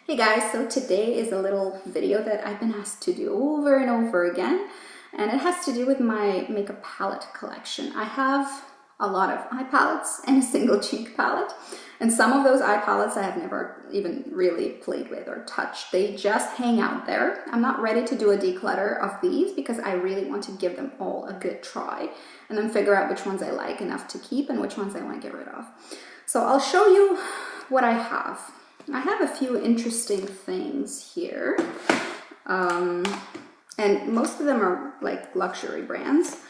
Hey guys, so today is a little video that I've been asked to do over and over again, and it has to do with my makeup palette collection. I have a lot of eye palettes and a single cheek palette, and some of those eye palettes I have never even really played with or touched. They just hang out there. I'm not ready to do a declutter of these because I really want to give them all a good try and then figure out which ones I like enough to keep and which ones I want to get rid of. So I'll show you what I have. I have a few interesting things here, and most of them are like luxury brands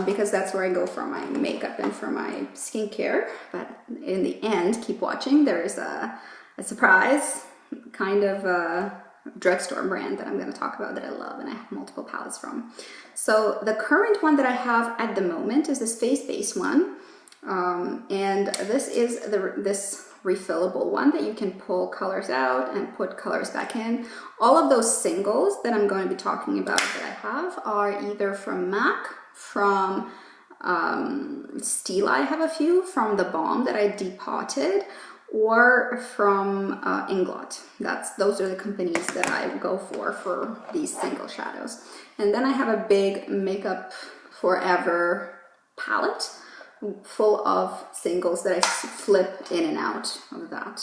because that's where I go for my makeup and for my skincare. But in the end, keep watching. There is a surprise kind of drugstore brand that I'm going to talk about that I love and I have multiple palettes from. So the current one that I have at the moment is this face-based one, and this is this refillable one that you can pull colors out and put colors back in. All of those singles that I'm going to be talking about that I have are either from MAC, from Stila, I have a few, from the Balm that I depotted, or from Inglot. Those are the companies that I go for these single shadows. And then I have a big Makeup Forever palette full of singles that I flip in and out of that.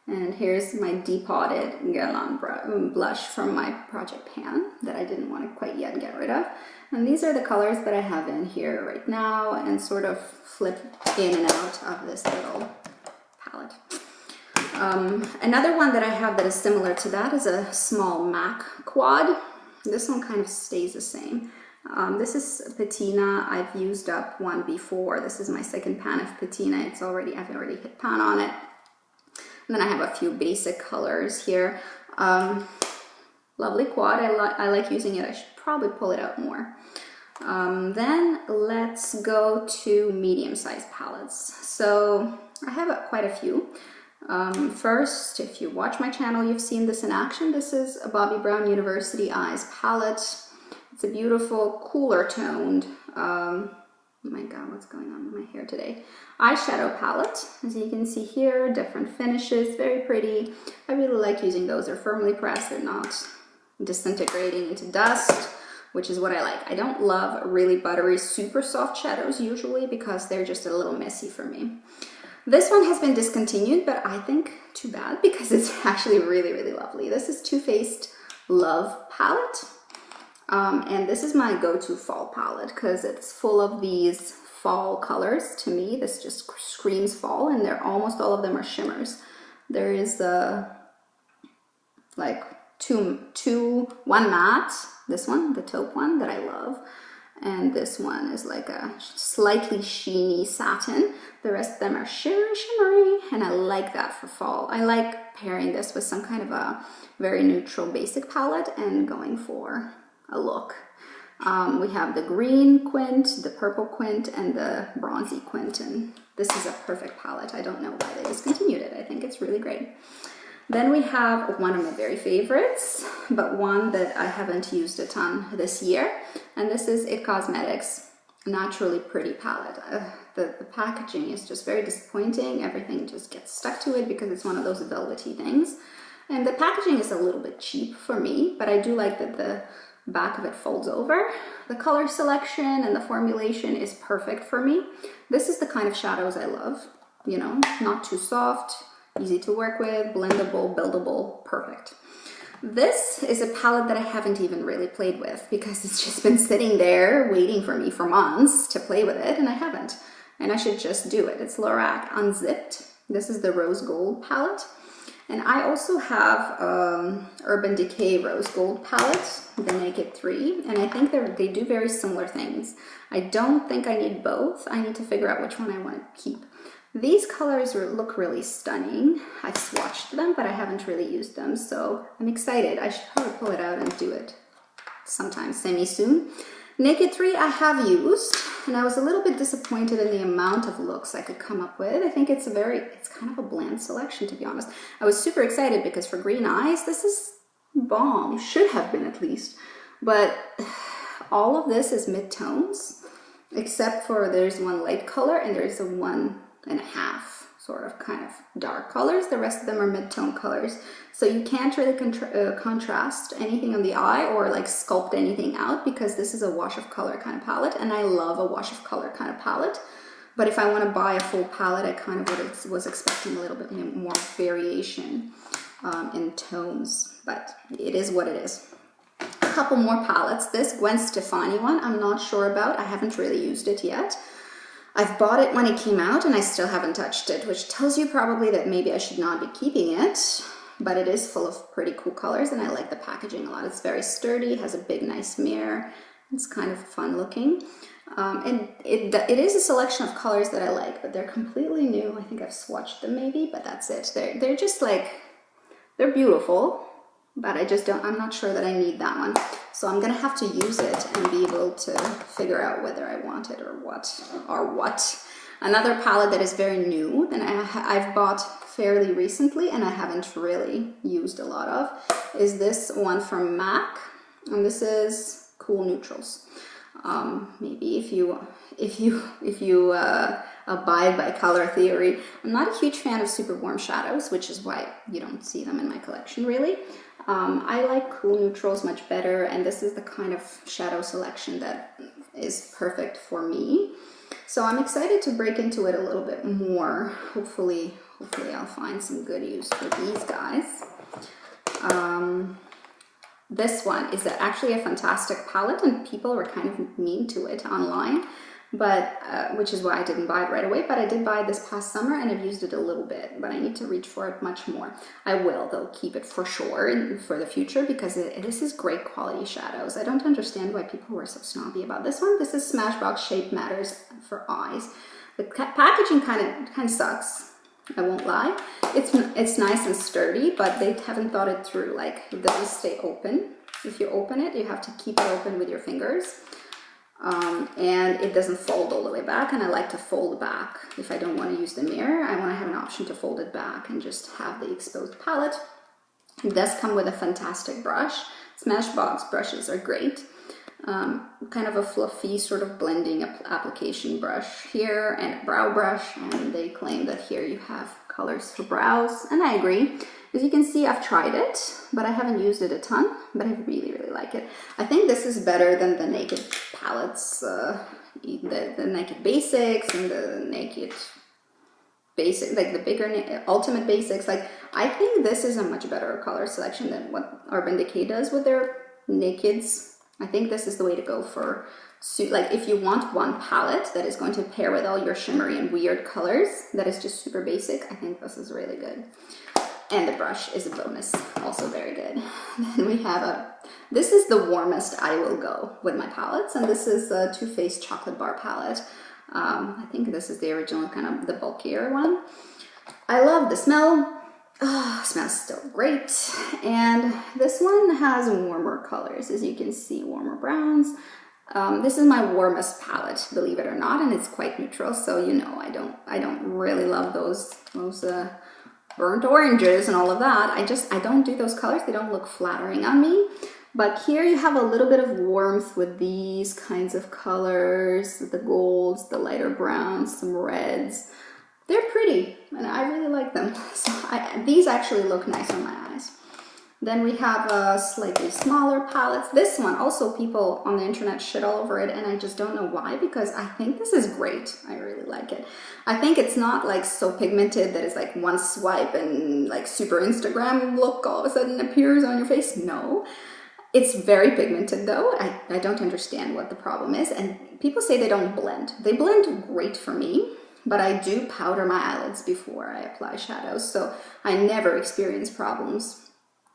And here's my depotted Guerlain blush from my Project Pan that I didn't want to quite yet get rid of. And these are the colors that I have in here right now and sort of flip in and out of this little palette. Another one that I have that is similar to that is a small MAC quad. This one kind of stays the same. This is patina. I've used up one before. This is my second pan of patina. I've already hit pan on it. And then I have a few basic colors here. Lovely quad. I like using it. I should probably pull it out more. Then let's go to medium-sized palettes. So I have quite a few. First, if you watch my channel, you've seen this in action. This is a Bobbi Brown University Eyes palette. It's a beautiful, cooler toned, oh my god, what's going on with my hair today? Eyeshadow palette. As you can see here, different finishes, very pretty. I really like using those. They're firmly pressed, they're not disintegrating into dust, which is what I like. I don't love really buttery, super soft shadows usually because they're just a little messy for me. This one has been discontinued, but I think too bad because it's actually really, really lovely. This is Too Faced Love palette. And this is my go-to fall palette because it's full of these fall colors. To me, this just screams fall, and almost all of them are shimmers. There is like one matte, this one, the taupe one that I love, and this one is like a slightly sheeny satin. The rest of them are shimmery, and I like that for fall. I like pairing this with some kind of a very neutral basic palette and going for a look. We have the green quint, the purple quint, and the bronzy quint, and this is a perfect palette. I don't know why they discontinued it. I think it's really great. Then we have one of my very favorites, but one that I haven't used a ton this year, and this is It Cosmetics Naturally Pretty palette. The packaging is just very disappointing. Everything just gets stuck to it because it's one of those velvety things, and the packaging is a little bit cheap for me, but I do like that the back of it folds over. The color selection and the formulation is perfect for me. This is the kind of shadows I love, you know, not too soft, easy to work with, blendable, buildable, perfect. This is a palette that I haven't even really played with because it's just been sitting there waiting for me for months to play with it, and I haven't, and I should just do it. It's Lorac Unzipped. This is the Rose Gold palette. And I also have Urban Decay Rose Gold palette, the Naked 3, and I think they do very similar things. I don't think I need both. I need to figure out which one I want to keep. These colors look really stunning. I've swatched them, but I haven't really used them, so I'm excited. I should probably pull it out and do it sometime semi-soon. Naked 3 I have used, and I was a little bit disappointed in the amount of looks I could come up with. I think it's kind of a bland selection, to be honest. I was super excited because for green eyes, this is bomb. Should have been at least. But all of this is mid-tones, except for there's one light color and there's a 1.5. sort of kind of dark colors. The rest of them are mid-tone colors. So you can't really contrast anything on the eye or like sculpt anything out, because this is a wash of color kind of palette, and I love a wash of color kind of palette. But if I want to buy a full palette, I kind of was expecting a little bit more variation in tones, but it is what it is. A couple more palettes. This Gwen Stefani one, I'm not sure about. I haven't really used it yet. I've bought it when it came out and I still haven't touched it, which tells you probably that maybe I should not be keeping it, but it is full of pretty cool colors and I like the packaging a lot. It's very sturdy, has a big nice mirror. It's kind of fun looking. And it is a selection of colors that I like, but they're completely new. I think I've swatched them maybe, but that's it. They're just like, they're beautiful, but I'm not sure that I need that one. So I'm gonna have to use it and be able to figure out whether I want it or what. Another palette that is very new and I've bought fairly recently and I haven't really used a lot of is this one from MAC, and this is Cool Neutrals. Maybe if you abide by color theory. I'm not a huge fan of super warm shadows, which is why you don't see them in my collection really. I like Cool Neutrals much better, and this is the kind of shadow selection that is perfect for me. So I'm excited to break into it a little bit more. Hopefully I'll find some good use for these guys. This one is actually a fantastic palette, and people were kind of mean to it online, but which is why I didn't buy it right away. But I did buy it this past summer and I've used it a little bit, but I need to reach for it much more. I will though keep it for sure for the future, because this is great quality shadows. I don't understand why people were so snobby about this one. This is Smashbox Shape Matters for Eyes. The packaging kind of sucks, I won't lie. It's nice and sturdy, but they haven't thought it through. Like, it doesn't stay open. If you open it, you have to keep it open with your fingers. And it doesn't fold all the way back, and I like to fold back. If I don't want to use the mirror, I want to have an option to fold it back and just have the exposed palette. It does come with a fantastic brush. Smashbox brushes are great. Kind of a fluffy sort of blending application brush here and a brow brush, and they claim that here you have colors for brows, and I agree. As you can see, I've tried it, but I haven't used it a ton, but I really like it. I think this is better than the Naked palettes, the Naked Basics and the Naked Basic, like the bigger Ultimate Basics. Like, I think this is a much better color selection than what Urban Decay does with their Nakeds. I think this is the way to go for, like, if you want one palette that is going to pair with all your shimmery and weird colors that is just super basic, I think this is really good. And the brush is a bonus, also very good. Then we have this is the warmest I will go with my palettes, and this is a Too Faced Chocolate Bar palette. I think this is the original, kind of the bulkier one. I love the smell. Oh, smells still great. And this one has warmer colors, as you can see, warmer browns. This is my warmest palette, believe it or not, and it's quite neutral. So, you know, I don't really love those burnt oranges and all of that. I don't do those colors. They don't look flattering on me. But here you have a little bit of warmth with these kinds of colors, the golds, the lighter browns, some reds. They're pretty, and I really like them. So these actually look nice on my eyes. Then we have slightly smaller palettes. This one, also people on the internet shit all over it, and I just don't know why, because I think this is great. I really like it. I think it's not like so pigmented that it's like one swipe and like super Instagram look all of a sudden appears on your face. No. It's very pigmented though. I don't understand what the problem is. And people say they don't blend. They blend great for me, but I do powder my eyelids before I apply shadows. So I never experience problems.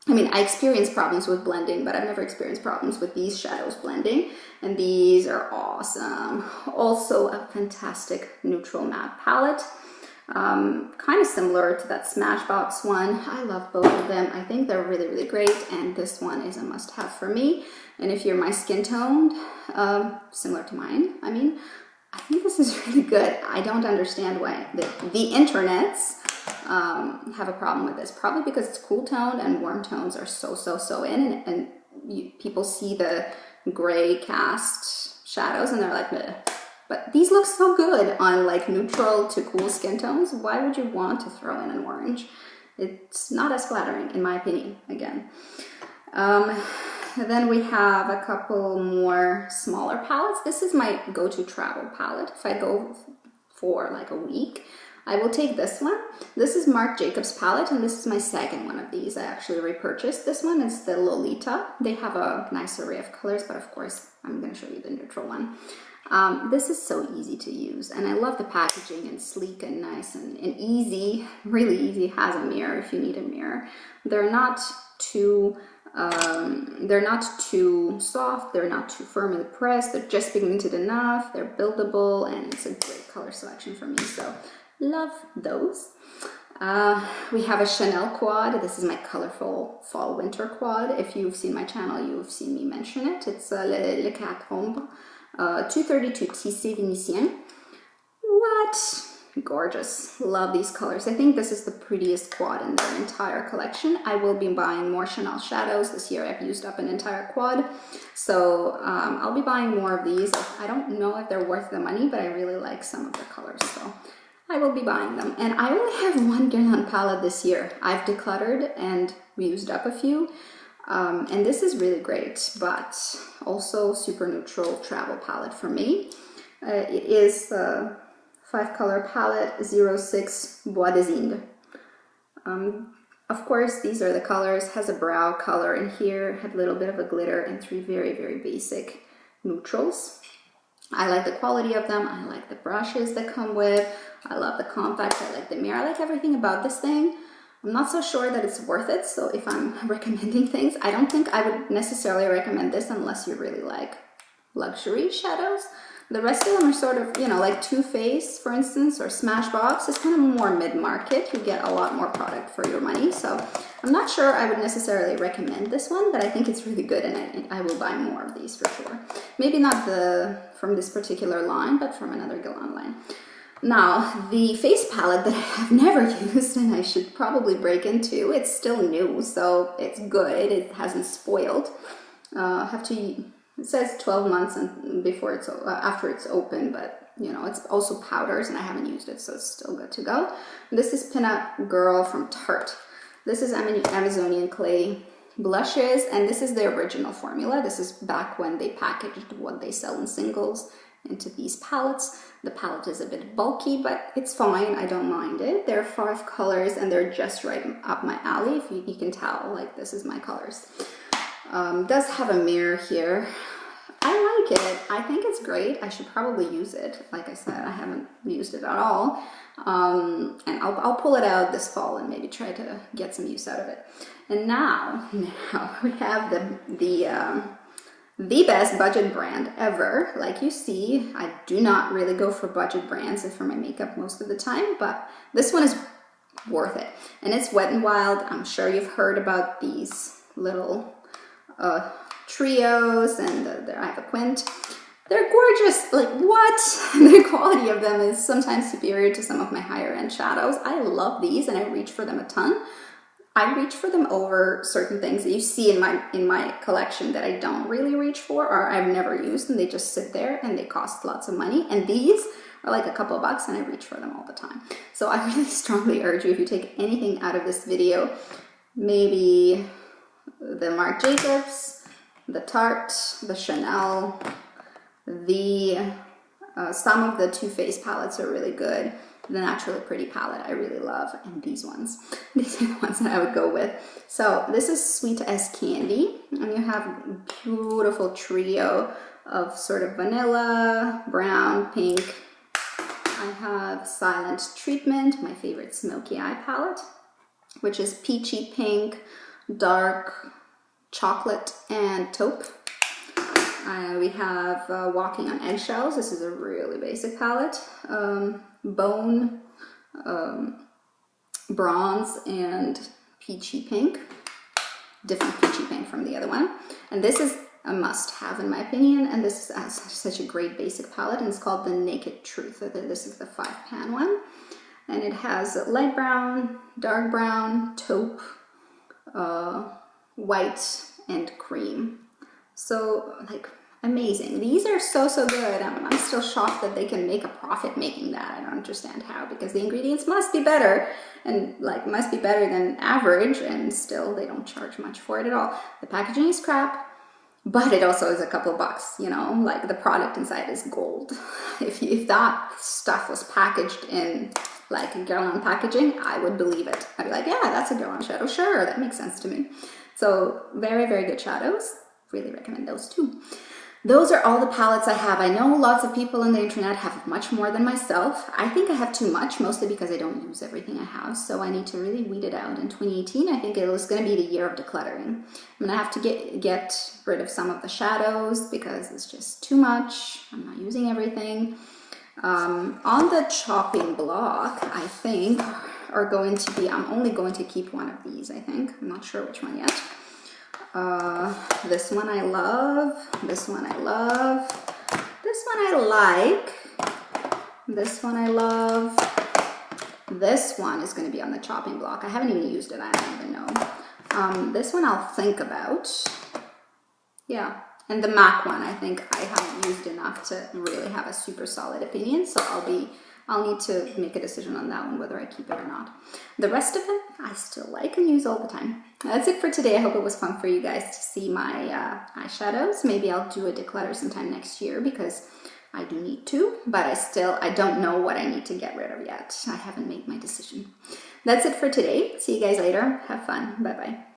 I mean, I experience problems with blending, but I've never experienced problems with these shadows blending. And these are awesome. Also a fantastic neutral matte palette. Kind of similar to that Smashbox one. I love both of them. I think they're really great, and this one is a must-have for me. And if you're my skin toned, similar to mine, I mean, I think this is really good. I don't understand why the internets have a problem with this. Probably because it's cool toned and warm tones are so in, and people see the gray cast shadows and they're like, meh. But these look so good on like neutral to cool skin tones. Why would you want to throw in an orange? It's not as flattering, in my opinion, again. Then we have a couple more smaller palettes. This is my go-to travel palette. If I go for like a week, I will take this one. This is Marc Jacobs palette, and this is my second one of these. I actually repurchased this one. It's the Lolita. They have a nice array of colors, but of course, I'm going to show you the neutral one. This is so easy to use, and I love the packaging, and sleek and nice and easy, really easy. It has a mirror if you need a mirror. They're not too soft, they're not too firmly pressed, they're just pigmented enough, they're buildable, and it's a great color selection for me, so love those. We have a Chanel quad. This is my colorful fall winter quad. If you've seen my channel, you've seen me mention it. It's Le 4 Ombre 232 Tissé Vénitien. What? Gorgeous. Love these colors. I think this is the prettiest quad in their entire collection. I will be buying more Chanel shadows this year. I've used up an entire quad, so I'll be buying more of these. I don't know if they're worth the money, but I really like some of the colors, so I will be buying them. And I only have one Guerlain palette this year. I've decluttered and used up a few, and this is really great, but also super neutral travel palette for me. It is 5-color palette 06 Bois des Indes. Of course, these are the colors. Has a brow color in here, have a little bit of a glitter, and 3 very, very basic neutrals. I like the quality of them. I like the brushes that come with. I love the compact. I like the mirror. I like everything about this thing. I'm not so sure that it's worth it, so if I'm recommending things, I don't think I would necessarily recommend this unless you really like luxury shadows. The rest of them are sort of, you know, like Too Faced, for instance, or Smashbox. It's kind of more mid-market. You get a lot more product for your money, so I'm not sure I would necessarily recommend this one, but I think it's really good, and I will buy more of these for sure. Maybe not from this particular line, but from another Guerlain line. Now, the face palette that I have never used, and I should probably break into, it's still new, so it's good. It hasn't spoiled. It says 12 months and after it's open, but you know, it's also powders, and I haven't used it, so it's still good to go. This is Pinup Girl from Tarte. This is Amazonian Clay blushes, and this is the original formula. This is back when they packaged what they sell in singles into these palettes. The palette is a bit bulky, but it's fine. I don't mind it. There are 5 colors, and they're just right up my alley. If you can tell, like, this is my colors. Does have a mirror here. I like it. I think it's great. I should probably use it. Like I said, I haven't used it at all. And I'll pull it out this fall and maybe try to get some use out of it. And now we have the best budget brand ever. Like you see, I do not really go for budget brands for my makeup most of the time, but this one is worth it. And it's Wet n Wild. I'm sure you've heard about these little trios, and I have a quint. They're gorgeous. Like, what? The quality of them is sometimes superior to some of my higher end shadows. I love these, and I reach for them a ton. I reach for them over certain things that you see in my collection that I don't really reach for, or I've never used, and they just sit there and they cost lots of money. And these are like a couple of bucks, and I reach for them all the time. So I really strongly urge you, if you take anything out of this video, maybe the Marc Jacobs, the Tarte, the Chanel, some of the Too Faced palettes are really good. The Naturally Pretty palette I really love, and these are the ones that I would go with. So this is Sweet as Candy, and you have a beautiful trio of sort of vanilla, brown, pink. I have Silent Treatment, my favorite smoky eye palette, which is peachy pink, dark chocolate, and taupe. We have Walking on Eggshells. This is a really basic palette. Bone, bronze, and peachy pink. Different peachy pink from the other one. And this is a must-have in my opinion, and this is such a great basic palette, and it's called The Naked Truth. This is the 5-pan one, and it has light brown, dark brown, taupe, white, and cream. So like Amazing. These are so, so good. I'm still shocked that they can make a profit making that. I don't understand how, because the ingredients must be better and like must be better than average, and still they don't charge much for it at all. The packaging is crap, but it also is a couple of bucks, you know, like the product inside is gold. If that stuff was packaged in like a Guerlain packaging, I would believe it. I'd be like, yeah, that's a Guerlain shadow. Sure, that makes sense to me. So very, very good shadows. Really recommend those too. Those are all the palettes I have. I know lots of people on the internet have much more than myself. I think I have too much, mostly because I don't use everything I have. So I need to really weed it out. In 2018, I think it was going to be the year of decluttering. I'm going to have to get rid of some of the shadows because it's just too much. I'm not using everything. On the chopping block, I think, are going to be, I'm only going to keep one of these, I think. I'm not sure which one yet. This one I love, this one I love, this one I like, this one I love, this one is going to be on the chopping block. I haven't even used it, I don't even know. This one I'll think about, yeah, and the MAC one I think I haven't used enough to really have a super solid opinion, so I'll need to make a decision on that one, whether I keep it or not. The rest of them, I still like and use all the time. That's it for today. I hope it was fun for you guys to see my eyeshadows. Maybe I'll do a declutter sometime next year because I do need to, but I don't know what I need to get rid of yet. I haven't made my decision. That's it for today. See you guys later. Have fun. Bye-bye.